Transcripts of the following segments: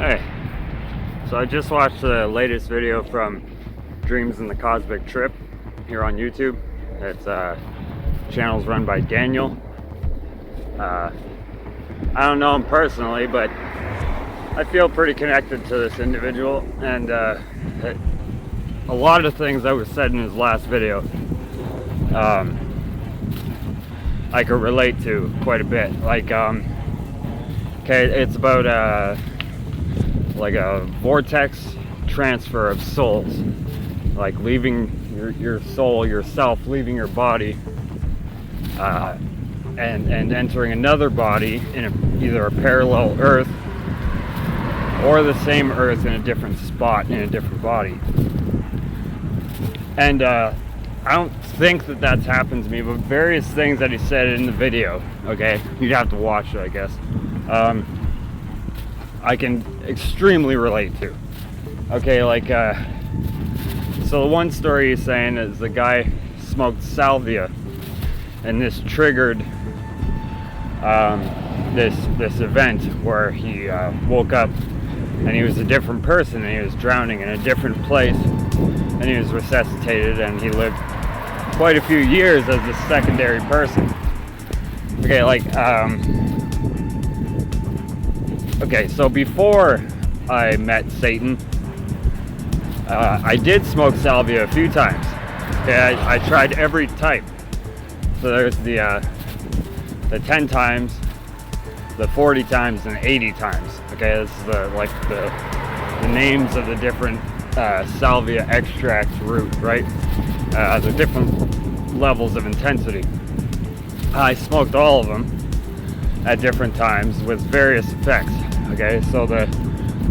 Hey, so I just watched the latest video from Dreams in the Cosmic Trip here on YouTube. It's channel's run by Daniel. I don't know him personally, but I feel pretty connected to this individual, and a lot of things that was said in his last video I could relate to quite a bit. Like, okay, it's about like a vortex transfer of souls, like leaving your soul, yourself, leaving your body, and entering another body in either a parallel Earth or the same Earth in a different spot in a different body. And I don't think that that's happened to me, but various things that he said in the video, okay, you'd have to watch it, I guess, I can extremely relate to. Okay, like, so the one story he's saying is the guy smoked salvia, and this triggered this event where he woke up and he was a different person, and he was drowning in a different place, and he was resuscitated, and he lived quite a few years as a secondary person. Okay, like, okay, so before I met Satan, I did smoke salvia a few times. Okay, I tried every type. So there's the 10 times, the 40 times, and 80 times. Okay, this is the names of the different salvia extract root, right? The different levels of intensity. I smoked all of them at different times with various effects. Okay, so the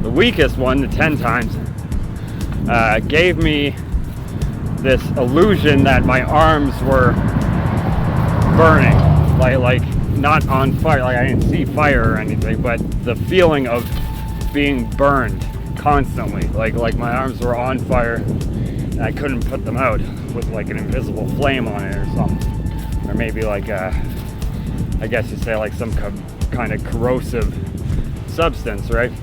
weakest one, the 10 times, gave me this illusion that my arms were burning, like not on fire, like I didn't see fire or anything, but the feeling of being burned constantly, like my arms were on fire and I couldn't put them out with like an invisible flame on it or something, or maybe like I guess you say like some kind of corrosive substance, right?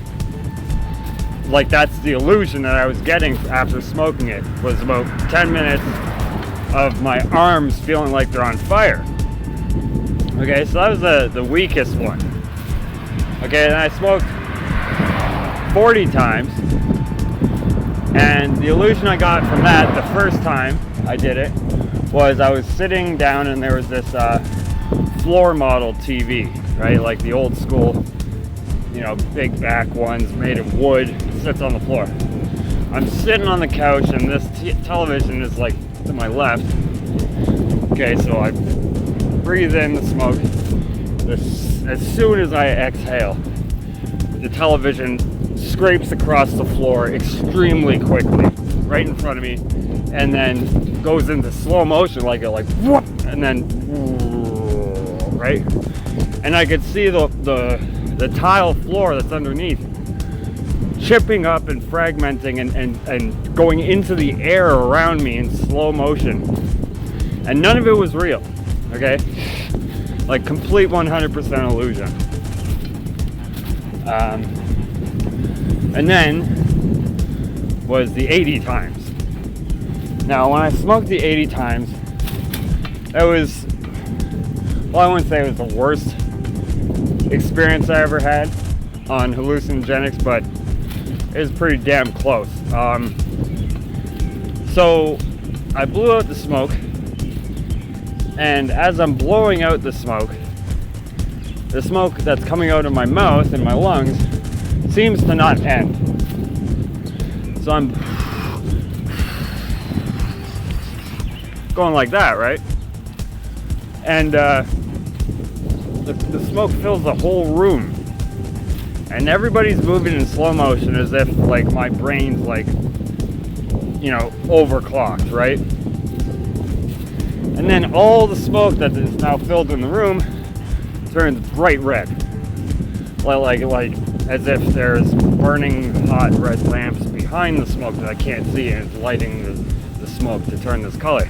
Like, that's the illusion that I was getting after smoking it, was about 10 minutes of my arms feeling like they're on fire. Okay, so that was the weakest one. Okay, and I smoked 40 times, and the illusion I got from that the first time I did it was I was sitting down and there was this floor model TV, right? Like the old school, you know, big back ones made of wood, sits on the floor. I'm sitting on the couch and this television is like to my left. Okay, so I breathe in the smoke. As soon as I exhale, the television scrapes across the floor extremely quickly, right in front of me, and then goes into slow motion, like whoop, and then right, and I could see the tile floor that's underneath chipping up and fragmenting and going into the air around me in slow motion, and none of it was real. Okay, like complete 100% illusion. And then was the 80 times. Now, when I smoked the 80 times, it was, well, I wouldn't say it was the worst experience I ever had on hallucinogenics, but it was pretty damn close. So I blew out the smoke, and as I'm blowing out the smoke that's coming out of my mouth and my lungs seems to not end. So I'm going like that, right? And the smoke fills the whole room, and everybody's moving in slow motion as if like my brain's like, you know, overclocked, right? And then all the smoke that is now filled in the room turns bright red, like as if there's burning hot red lamps behind the smoke that I can't see, and it's lighting the smoke to turn this color.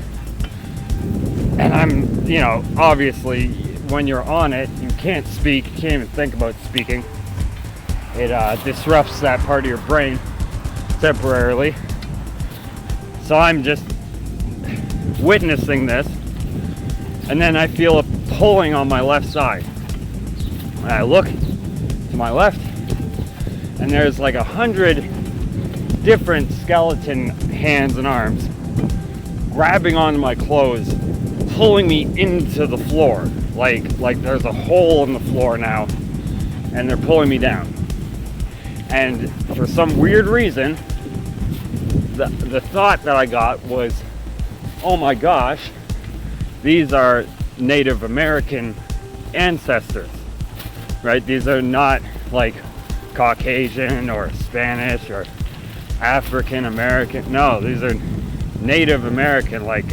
And I'm, you know, obviously when you're on it, you can't speak, you can't even think about speaking. it disrupts that part of your brain temporarily. So I'm just witnessing this, and then I feel a pulling on my left side. And I look to my left, and there's like 100 different skeleton hands and arms grabbing onto my clothes, pulling me into the floor. Like there's a hole in the floor now, and they're pulling me down. And for some weird reason, the thought that I got was, oh my gosh, these are Native American ancestors, right? These are not like Caucasian or Spanish or African American. No, these are Native American, like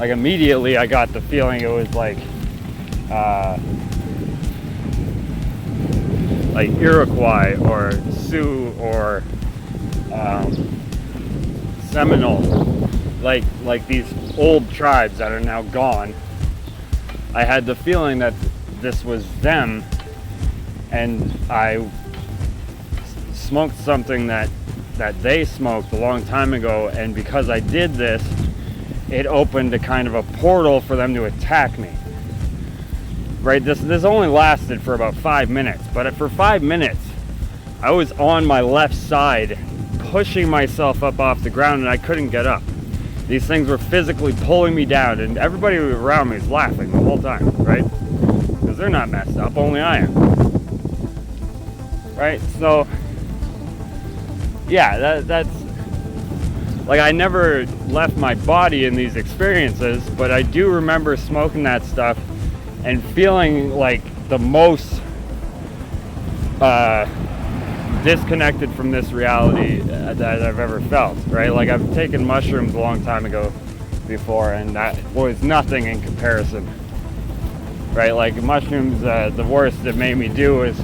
immediately I got the feeling it was like Iroquois or Sioux or Seminole, like these old tribes that are now gone. I had the feeling that this was them, and I smoked something that they smoked a long time ago, and because I did this, it opened a kind of a portal for them to attack me. Right, this only lasted for about 5 minutes, but for 5 minutes I was on my left side pushing myself up off the ground, and I couldn't get up. These things were physically pulling me down, and everybody around me was laughing the whole time, right? Because they're not messed up, only I am. Right, so yeah, that's like, I never left my body in these experiences, but I do remember smoking that stuff and feeling like the most disconnected from this reality that I've ever felt, right? Like, I've taken mushrooms a long time ago before, and that was nothing in comparison, right? Like, mushrooms, the worst it made me do was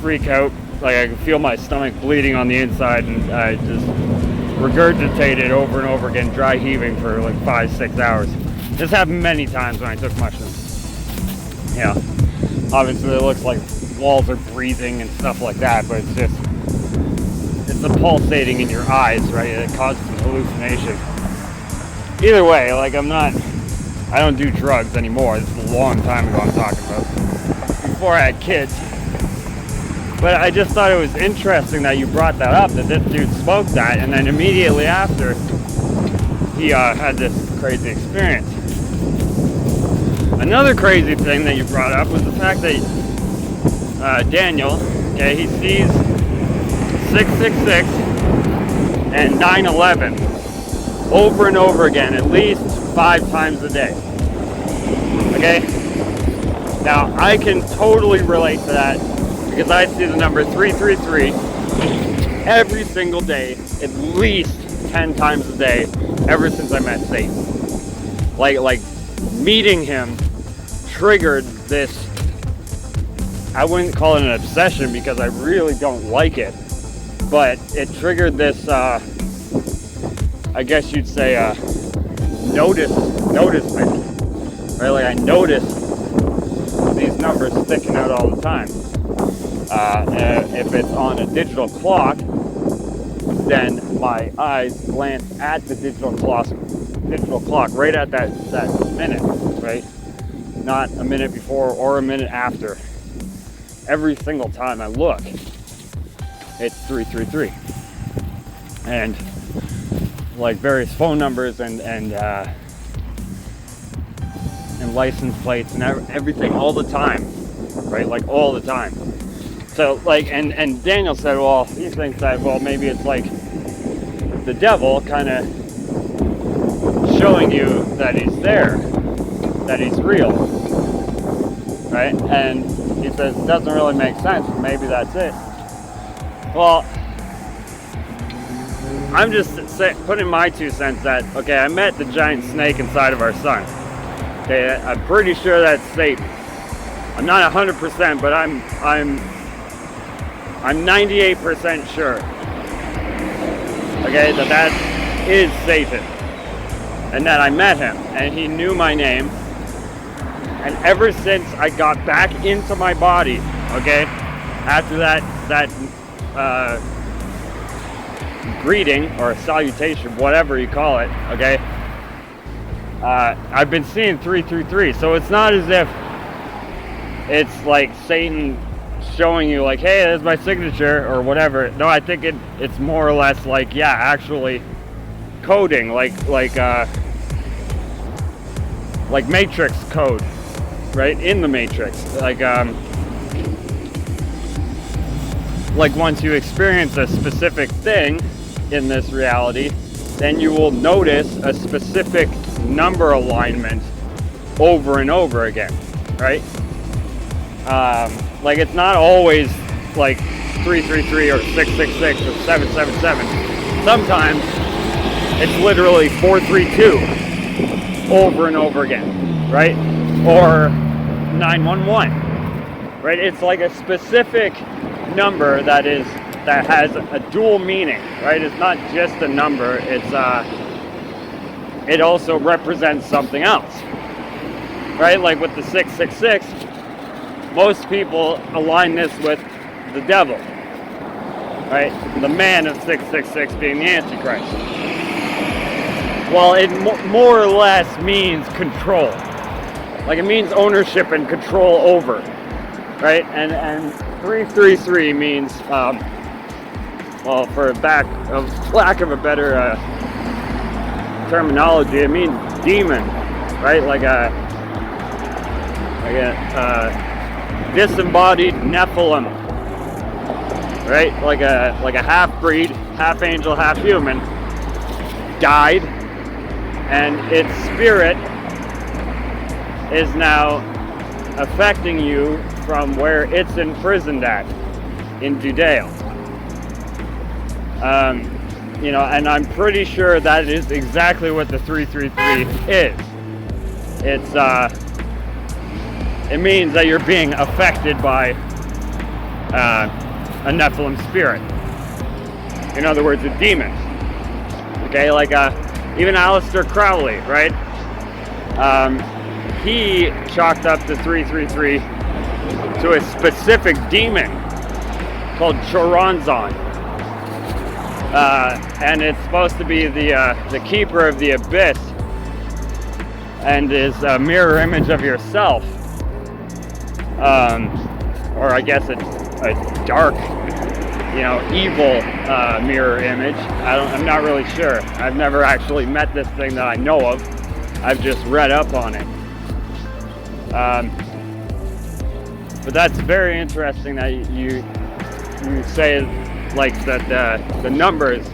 freak out. Like, I could feel my stomach bleeding on the inside, and I just regurgitated over and over again, dry heaving for like 5-6 hours. This happened many times when I took mushrooms. Yeah, obviously it looks like walls are breathing and stuff like that, but it's the pulsating in your eyes, right? It causes some hallucination. Either way, like, I don't do drugs anymore. This is a long time ago I'm talking about, before I had kids. But I just thought it was interesting that you brought that up, that this dude smoked that, and then immediately after, he had this crazy experience. Another crazy thing that you brought up was the fact that Daniel, okay, he sees 666 and 9/11 over and over again, at least 5 times a day. Okay? Now, I can totally relate to that, because I see the number 333 every single day, at least 10 times a day, ever since I met Satan. Like meeting him triggered this, I wouldn't call it an obsession because I really don't like it, but it triggered this, I guess you'd say, noticement, right? Like, I noticed these numbers sticking out all the time. If it's on a digital clock, then my eyes glance at the digital clock right at that minute, right? Not a minute before or a minute after. Every single time I look, it's 333. And like various phone numbers and license plates and everything all the time, right? Like, all the time. So, like, and Daniel said, well, he thinks that, well, maybe it's like the devil kind of showing you that he's there, that he's real, right? And he says it doesn't really make sense, but maybe that's it. Well, I'm just putting my 2 cents that, okay, I met the giant snake inside of our sun. Okay, I'm pretty sure that's Satan. I'm not 100%, but I'm 98% sure, okay, that is Satan, and that I met him, and he knew my name, And ever since I got back into my body, okay, after that greeting or salutation, whatever you call it, okay, I've been seeing 333. So it's not as if it's like Satan showing you like, hey, there's my signature or whatever. No, I think it's more or less like, yeah, actually coding, like matrix code, right, in the matrix. Like once you experience a specific thing in this reality, then you will notice a specific number alignment over and over again, right? Like it's not always like 333 or 666 or 777. Sometimes it's literally 432 over and over again, right? Or 911, right? It's like a specific number that has a dual meaning, right? It's not just a number. It also represents something else, right? Like with the 666, most people align this with the devil, right? The man of 666 being the Antichrist. Well, it more or less means control. Like it means ownership and control over, right? And 333 means, well, for lack of a better terminology, it means demon, right? Like a disembodied Nephilim, right? Like a half-breed, half angel, half human, died, and its spirit is now affecting you from where it's imprisoned at, in Judea. You know, and I'm pretty sure that is exactly what the 333 is. It means that you're being affected by a Nephilim spirit. In other words, a demon. Okay, like even Aleister Crowley, right? He chalked up the 333 to a specific demon called Choronzon. And it's supposed to be the keeper of the abyss and is a mirror image of yourself. Or I guess it's a dark, you know, evil mirror image. I'm not really sure. I've never actually met this thing that I know of. I've just read up on it. But that's very interesting that you say like that the numbers,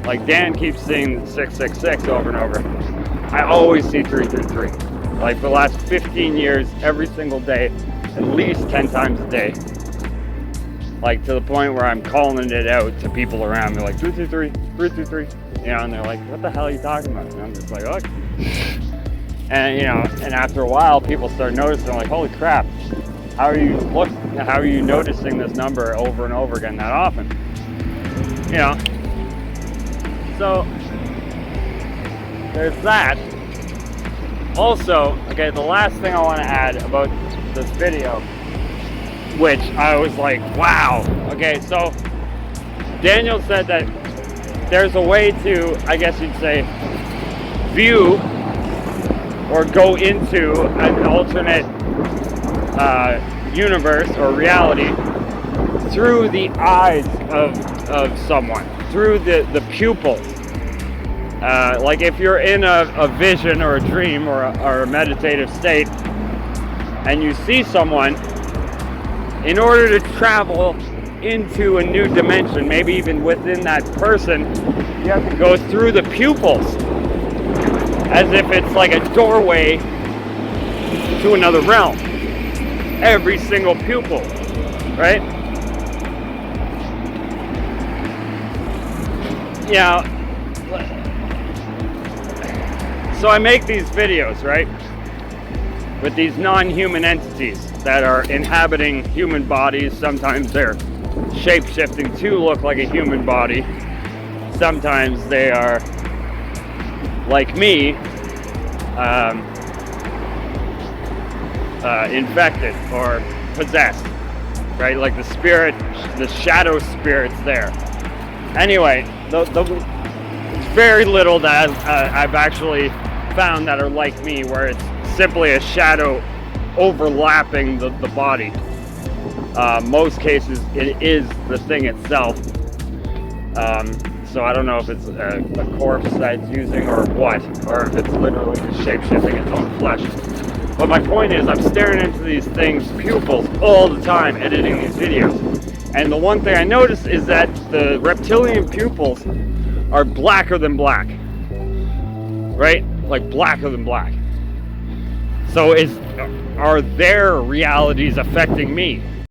like Dan keeps seeing 666 over and over. I always see 333. Like for the last 15 years, every single day, at least 10 times a day. Like to the point where I'm calling it out to people around me, like 333, 333. You know, and they're like, "What the hell are you talking about?" And I'm just like, "Oh." And you know, and after a while, people start noticing, like, "Holy crap! How are you noticing this number over and over again that often?" You know. So there's that. Also, okay, the last thing I want to add about this video, which I was like, wow. Okay, so Daniel said that there's a way to, I guess you'd say, view or go into an alternate universe or reality through the eyes of someone, through the pupils. Like if you're in a vision or a dream or a meditative state and you see someone, in order to travel into a new dimension, maybe even within that person, you have to go through the pupils as if it's like a doorway to another realm. Every single pupil, right? Yeah. So I make these videos, right, with these non-human entities that are inhabiting human bodies. Sometimes they're shape-shifting to look like a human body. Sometimes they are like me, infected or possessed, right? Like the spirit, the shadow spirit's there. Anyway, it's very little that I've actually found that are like me, where it's simply a shadow overlapping the body. Most cases it is the thing itself. So I don't know if it's a corpse that it's using or what, or if it's literally just shape-shifting its own flesh. But my point is, I'm staring into these things, pupils, all the time, editing these videos. And the one thing I noticed is that the reptilian pupils are blacker than black. Right? Like blacker than black. So are their realities affecting me?